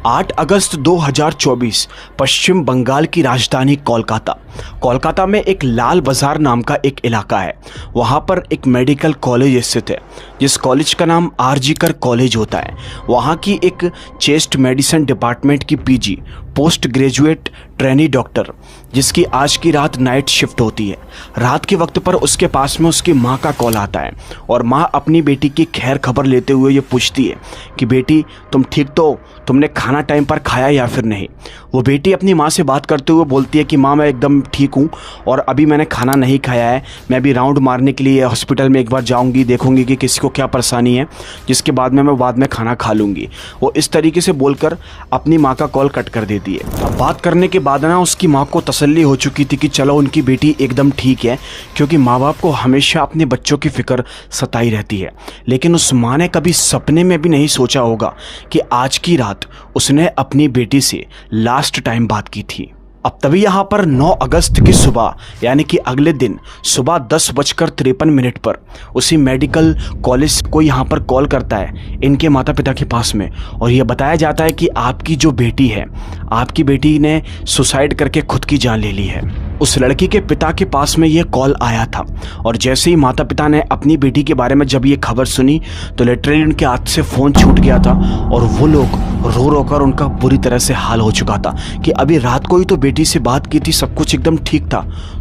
8 अगस्त 2024 पश्चिम बंगाल की राजधानी कोलकाता में एक लाल बाजार नाम का एक इलाका है। वहाँ पर एक मेडिकल कॉलेज स्थित है, जिस कॉलेज का नाम आरजीकर कॉलेज होता है। वहाँ की एक चेस्ट मेडिसिन डिपार्टमेंट की PG post graduate trainee doctor, जिसकी आज की रात नाइट शिफ्ट होती है। रात के वक्त पर उसके पास में उसकी माँ का कॉल आता है और माँ अपनी बेटी की खैर खबर लेते हुए ये पूछती है कि बेटी तुम ठीक तो हो? तुमने खाना टाइम पर खाया या फिर नहीं। वो बेटी अपनी माँ से बात करते हुए बोलती है कि माँ मैं एकदम ठीक हूँ और अभी मैंने खाना नहीं खाया है। मैं अभी राउंड मारने के लिए हॉस्पिटल में एक बार जाऊँगी, देखूँगी कि किसी को क्या परेशानी है, जिसके बाद में मैं बाद में खाना खा लूँगी। वो इस तरीके से बोलकर अपनी माँ का कॉल कट कर देती है। अब बात करने के बाद ना उसकी माँ को तसल्ली हो चुकी थी कि चलो उनकी बेटी एकदम ठीक है, क्योंकि माँ बाप को हमेशा अपने बच्चों की फिक्र सताई रहती है। लेकिन उस माँ ने कभी सपने में भी नहीं सोचा होगा कि आज की रात उसने अपनी बेटी से लास्ट टाइम बात की थी। अब तभी यहाँ पर 9 अगस्त की सुबह यानी कि अगले दिन सुबह 10:53 पर उसी मेडिकल कॉलेज को यहाँ पर कॉल करता है इनके माता पिता के पास में, और यह बताया जाता है कि आपकी जो बेटी है, आपकी बेटी ने सुसाइड करके खुद की जान ले ली है। उस लड़की के पिता के पास में ये कॉल आया था और जैसे ही माता पिता ने अपनी बेटी के बारे में जब ये खबर सुनी तो लिटरली उनके हाथ से फ़ोन छूट गया था और वो लोग रो रो कर उनका बुरी तरह से हाल हो चुका था कि अभी रात को ही तो बेटी से बात की थी, सब कुछ एकदम ठीक था,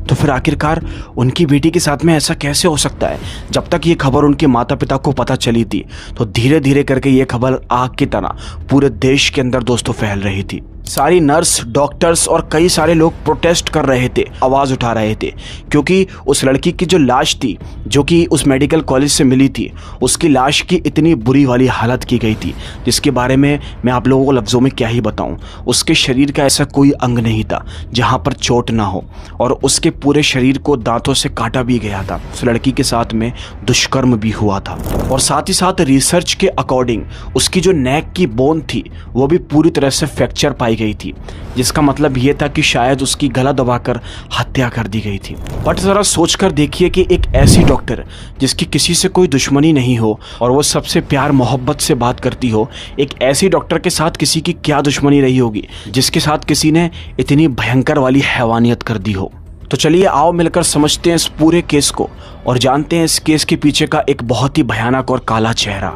तो फिर आखिरकार उनकी बेटी के साथ में ऐसा कैसे हो सकता है। जब तक ये खबर उनके माता पिता को पता चली थी तो धीरे धीरे करके ये खबर आग की तरह पूरे देश के अंदर दोस्तों फैल रही थी। सारी नर्स, डॉक्टर्स और कई सारे लोग प्रोटेस्ट कर रहे थे, आवाज़ उठा रहे थे, क्योंकि उस लड़की की जो लाश थी जो कि उस मेडिकल कॉलेज से मिली थी, उसकी लाश की इतनी बुरी वाली हालत की गई थी जिसके बारे में मैं आप लोगों को लफ्ज़ों में क्या ही बताऊं। उसके शरीर का ऐसा कोई अंग नहीं था जहां पर चोट ना हो और उसके पूरे शरीर को दांतों से काटा भी गया था। उस लड़की के साथ में दुष्कर्म भी हुआ था और साथ ही साथ रिसर्च के अकॉर्डिंग उसकी जो नेक की बोन थी वो भी पूरी तरह से फ्रैक्चर पाई गई थी, जिसका मतलब ये था कि शायद उसकी गला दबाकर हत्या कर दी गई थी। बट जरा सोचकर देखिए कि एक ऐसी डॉक्टर जिसकी किसी से कोई दुश्मनी नहीं हो और वो सबसे प्यार मोहब्बत से बात करती हो, एक ऐसी डॉक्टर के साथ किसी की क्या दुश्मनी रही होगी जिसके साथ किसी ने इतनी भयंकर वाली हैवानियत कर दी हो। तो चलिए आओ मिलकर समझते हैं इस पूरे केस को और जानते हैं इस केस के पीछे का एक बहुत ही भयानक और काला चेहरा।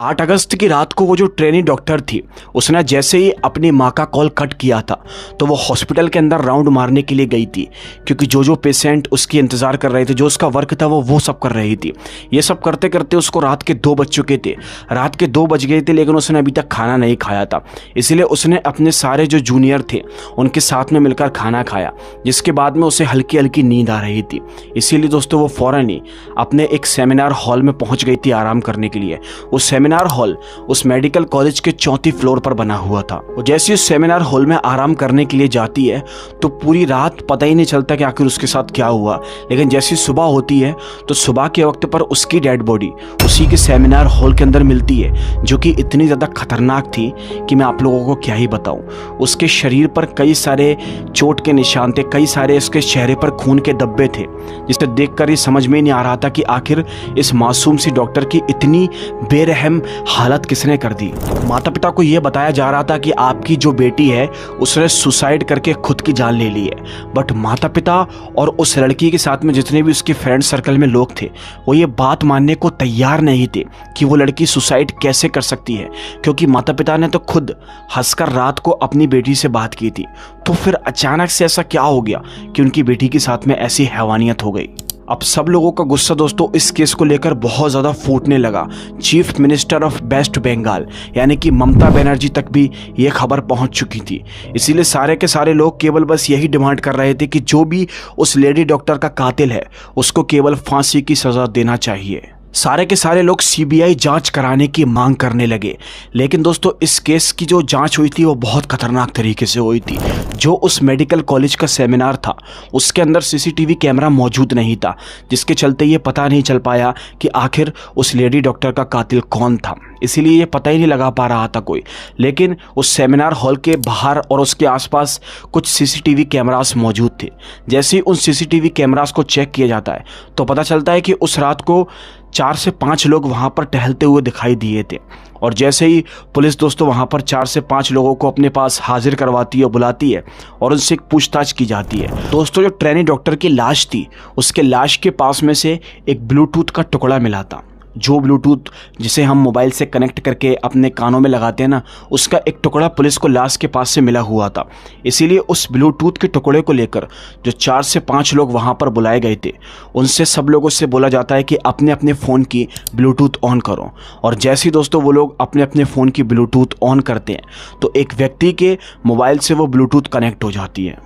8 अगस्त की रात को वो जो ट्रेनी डॉक्टर थी उसने जैसे ही अपनी माँ का कॉल कट किया था तो वो हॉस्पिटल के अंदर राउंड मारने के लिए गई थी, क्योंकि जो पेशेंट उसकी इंतज़ार कर रहे थे, जो उसका वर्क था वो सब कर रही थी। ये सब करते करते उसको रात के 2 बज चुके थे, रात के 2 बज गए थे, लेकिन उसने अभी तक खाना नहीं खाया था। इसीलिए उसने अपने सारे जो जूनियर थे उनके साथ में मिलकर खाना खाया, जिसके बाद में उसे हल्की हल्की नींद आ रही थी। इसीलिए दोस्तों वो फ़ौरन ही अपने एक सेमिनार हॉल में पहुँच गई थी आराम करने के लिए। उस सेमिनार हॉल उस मेडिकल कॉलेज के 4थी फ्लोर पर बना हुआ था। वो जैसे उस सेमिनार हॉल में आराम करने के लिए जाती है तो पूरी रात पता ही नहीं चलता कि आखिर उसके साथ क्या हुआ। लेकिन जैसी सुबह होती है तो सुबह के वक्त पर उसकी डेड बॉडी उसी के सेमिनार हॉल के अंदर मिलती है, जो कि इतनी ज़्यादा खतरनाक थी कि मैं आप लोगों को क्या ही बताऊं। उसके शरीर पर कई सारे चोट के निशान थे, कई सारे उसके चेहरे पर खून के धब्बे थे, जिसे देखकर ये समझ में नहीं आ रहा था कि आखिर इस मासूम सी डॉक्टर की इतनी बेरहम हालत किसने कर दी। माता पिता को यह बताया जा रहा था कि आपकी जो बेटी है उसने सुसाइड करके खुद की जान ले ली है। बट माता पिता और उस लड़की के साथ में जितने भी उसके फ्रेंड सर्कल में लोग थे वो ये बात मानने को तैयार नहीं थे कि वो लड़की सुसाइड कैसे कर सकती है, क्योंकि माता पिता ने तो खुद हंसकर रात को अपनी बेटी से बात की थी। तो फिर अचानक से ऐसा क्या हो गया कि उनकी बेटी के साथ में ऐसी हैवानियत हो गई। अब सब लोगों का गुस्सा दोस्तों इस केस को लेकर बहुत ज़्यादा फूटने लगा। Chief minister of West Bengal यानी कि ममता बनर्जी तक भी ये खबर पहुंच चुकी थी। इसीलिए सारे के सारे लोग केवल बस यही डिमांड कर रहे थे कि जो भी उस लेडी डॉक्टर का कातिल है उसको केवल फांसी की सज़ा देना चाहिए। सारे के सारे लोग सीबीआई जांच कराने की मांग करने लगे। लेकिन दोस्तों इस केस की जो जांच हुई थी वो बहुत खतरनाक तरीके से हुई थी। जो उस मेडिकल कॉलेज का सेमिनार था उसके अंदर सीसीटीवी कैमरा मौजूद नहीं था, जिसके चलते ये पता नहीं चल पाया कि आखिर उस लेडी डॉक्टर का कातिल कौन था। इसीलिए ये पता ही नहीं लगा पा रहा था कोई। लेकिन उस सेमिनार हॉल के बाहर और उसके आसपास कुछ सीसीटीवी कैमरास मौजूद थे। जैसे ही उन सीसीटीवी कैमरास को चेक किया जाता है तो पता चलता है कि उस रात को 4 से 5 लोग वहाँ पर टहलते हुए दिखाई दिए थे। और जैसे ही पुलिस दोस्तों वहाँ पर 4 से 5 लोगों को अपने पास हाजिर करवाती है, बुलाती है और उनसे एक पूछताछ की जाती है। दोस्तों जो ट्रेनी डॉक्टर की लाश थी, उसके लाश के पास में से एक ब्लूटूथ का टुकड़ा मिला था। जो ब्लूटूथ जिसे हम मोबाइल से कनेक्ट करके अपने कानों में लगाते हैं ना, उसका एक टुकड़ा पुलिस को लाश के पास से मिला हुआ था। इसीलिए उस ब्लूटूथ के टुकड़े को लेकर जो 4 से 5 लोग वहाँ पर बुलाए गए थे, उनसे सब लोगों से बोला जाता है कि अपने अपने फ़ोन की ब्लूटूथ ऑन करो। और जैसे ही दोस्तों वो लोग अपने अपने फ़ोन की ब्लूटूथ ऑन करते हैं तो एक व्यक्ति के मोबाइल से वो ब्लूटूथ कनेक्ट हो जाती है।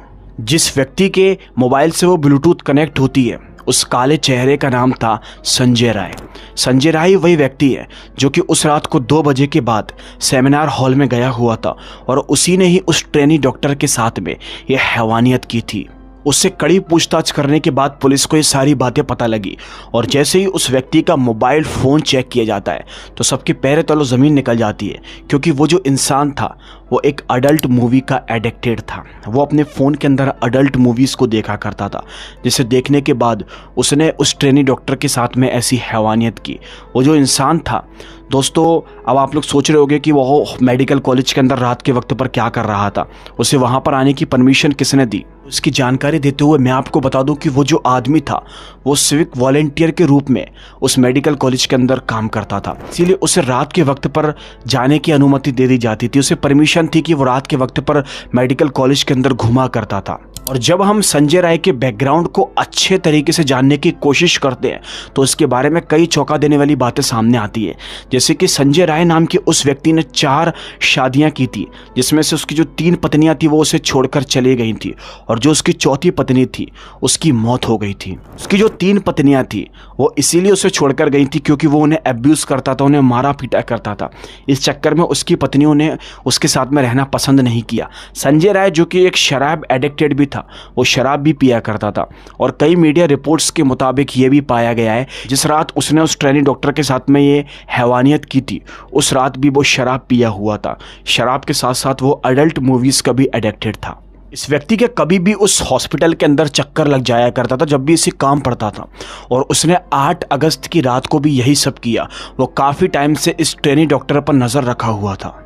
जिस व्यक्ति के मोबाइल से वो ब्लूटूथ कनेक्ट होती है, उस काले चेहरे का नाम था संजय राय। संजय राय वही व्यक्ति है जो कि उस रात को 2 बजे के बाद सेमिनार हॉल में गया हुआ था और उसी ने ही उस ट्रेनी डॉक्टर के साथ में यह हैवानियत की थी। उससे कड़ी पूछताछ करने के बाद पुलिस को ये सारी बातें पता लगी और जैसे ही उस व्यक्ति का मोबाइल फ़ोन चेक किया जाता है तो सबके पैरों तलों ज़मीन निकल जाती है, क्योंकि वो जो इंसान था वो एक अडल्ट मूवी का एडिक्टेड था। वो अपने फ़ोन के अंदर अडल्ट मूवीज़ को देखा करता था, जिसे देखने के बाद उसने उस ट्रेनी डॉक्टर के साथ में ऐसी हैवानियत की। वो जो इंसान था दोस्तों, अब आप लोग सोच रहे होंगे कि वो मेडिकल कॉलेज के अंदर रात के वक्त पर क्या कर रहा था, उसे वहाँ पर आने की परमिशन किसने दी। उसकी जानकारी देते हुए मैं आपको बता दूं कि वो जो आदमी था वो सिविक वॉलेंटियर के रूप में उस मेडिकल कॉलेज के अंदर काम करता था। इसीलिए उसे रात के वक्त पर जाने की अनुमति दे दी जाती थी। उसे परमिशन थी कि वो रात के वक्त पर मेडिकल कॉलेज के अंदर घुमा करता था। और जब हम संजय राय के बैकग्राउंड को अच्छे तरीके से जानने की कोशिश करते हैं तो उसके बारे में कई चौंका देने वाली बातें सामने आती है। जैसे कि संजय राय नाम के उस व्यक्ति ने 4 शादियां की थी, जिसमें से उसकी जो 3 पत्नियां थी वो उसे छोड़कर चली गई थी और जो उसकी चौथी पत्नी थी उसकी मौत हो गई थी। उसकी जो 3 पत्नियां थी वो इसीलिए उसे छोड़कर गई थी क्योंकि वो उन्हें अब्यूज़ करता था, उन्हें मारा पीटा करता था। इस चक्कर में उसकी पत्नियों ने उसके साथ में रहना पसंद नहीं किया। संजय राय जो कि एक शराब एडिक्टेड भी था, वो शराब भी पिया करता था और कई मीडिया रिपोर्ट्स के मुताबिक ये भी पाया गया है जिस रात उसने उस ट्रेनी डॉक्टर के साथ में ये हैवानियत की थी, उस रात भी वो शराब पिया हुआ था। शराब के साथ साथ वो अडल्ट मूवीज़ का भी एडिक्टेड था। इस व्यक्ति के कभी भी उस हॉस्पिटल के अंदर चक्कर लग जाया करता था जब भी इसे काम पड़ता था, और उसने 8 अगस्त की रात को भी यही सब किया। वो काफ़ी टाइम से इस ट्रेनी डॉक्टर पर नज़र रखा हुआ था।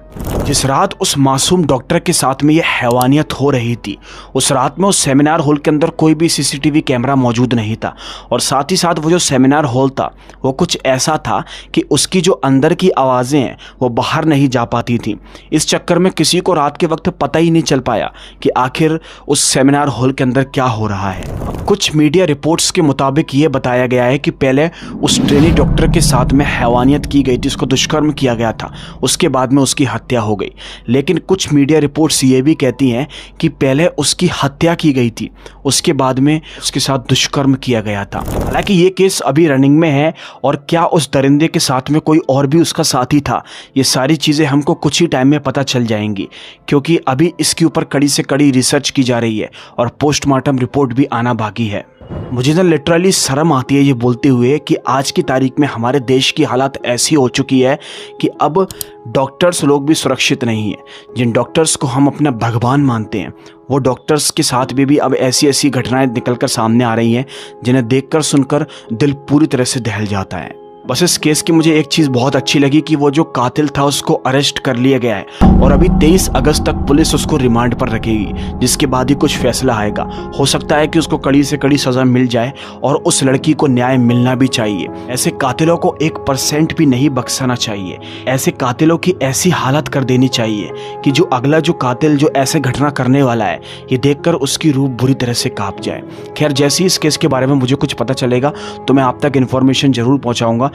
जिस रात उस मासूम डॉक्टर के साथ में ये हैवानियत हो रही थी, उस रात में उस सेमिनार हॉल के अंदर कोई भी सीसीटीवी कैमरा मौजूद नहीं था और साथ ही साथ वो जो सेमिनार हॉल था वो कुछ ऐसा था कि उसकी जो अंदर की आवाज़ें हैं वो बाहर नहीं जा पाती थी। इस चक्कर में किसी को रात के वक्त पता ही नहीं चल पाया कि आखिर उस सेमिनार हॉल के अंदर क्या हो रहा है। कुछ मीडिया रिपोर्ट्स के मुताबिक ये बताया गया है कि पहले उस ट्रेनी डॉक्टर के साथ में हैवानियत की गई थी, उसको दुष्कर्म किया गया था, उसके बाद में उसकी हत्या हो गई। लेकिन कुछ मीडिया रिपोर्ट्स ये भी कहती हैं कि पहले उसकी हत्या की गई थी, उसके बाद में उसके साथ दुष्कर्म किया गया था। हालांकि ये केस अभी रनिंग में है और क्या उस दरिंदे के साथ में कोई और भी उसका साथी था, ये सारी चीज़ें हमको कुछ ही टाइम में पता चल जाएंगी, क्योंकि अभी इसके ऊपर कड़ी से कड़ी रिसर्च की जा रही है और पोस्टमार्टम रिपोर्ट भी आना बाकी है। मुझे ना लिटरली शर्म आती है ये बोलते हुए कि आज की तारीख में हमारे देश की हालत ऐसी हो चुकी है कि अब डॉक्टर्स लोग भी सुरक्षित नहीं हैं। जिन डॉक्टर्स को हम अपना भगवान मानते हैं वो डॉक्टर्स के साथ भी अब ऐसी ऐसी घटनाएं निकलकर सामने आ रही हैं जिन्हें देखकर सुनकर दिल पूरी तरह से दहल जाता है। बस इस केस की मुझे एक चीज़ बहुत अच्छी लगी कि वो जो कातिल था उसको अरेस्ट कर लिया गया है और अभी 23 अगस्त तक पुलिस उसको रिमांड पर रखेगी, जिसके बाद ही कुछ फैसला आएगा। हो सकता है कि उसको कड़ी से कड़ी सज़ा मिल जाए और उस लड़की को न्याय मिलना भी चाहिए। ऐसे कातिलों को 1% भी नहीं बख्शना चाहिए। ऐसे कातिलों की ऐसी हालत कर देनी चाहिए कि जो अगला जो कातिल जो ऐसे घटना करने वाला है ये देखकर उसकी रूह बुरी तरह से काँप जाए। खैर, जैसे ही इस केस के बारे में मुझे कुछ पता चलेगा तो मैं आप तक इन्फॉर्मेशन ज़रूर पहुँचाऊँगा।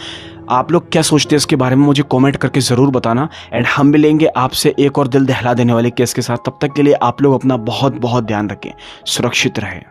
आप लोग क्या सोचते हैं इसके बारे में मुझे कमेंट करके ज़रूर बताना। एंड हम मिलेंगे आपसे एक और दिल दहला देने वाले केस के साथ। तब तक के लिए आप लोग अपना बहुत बहुत ध्यान रखें, सुरक्षित रहें।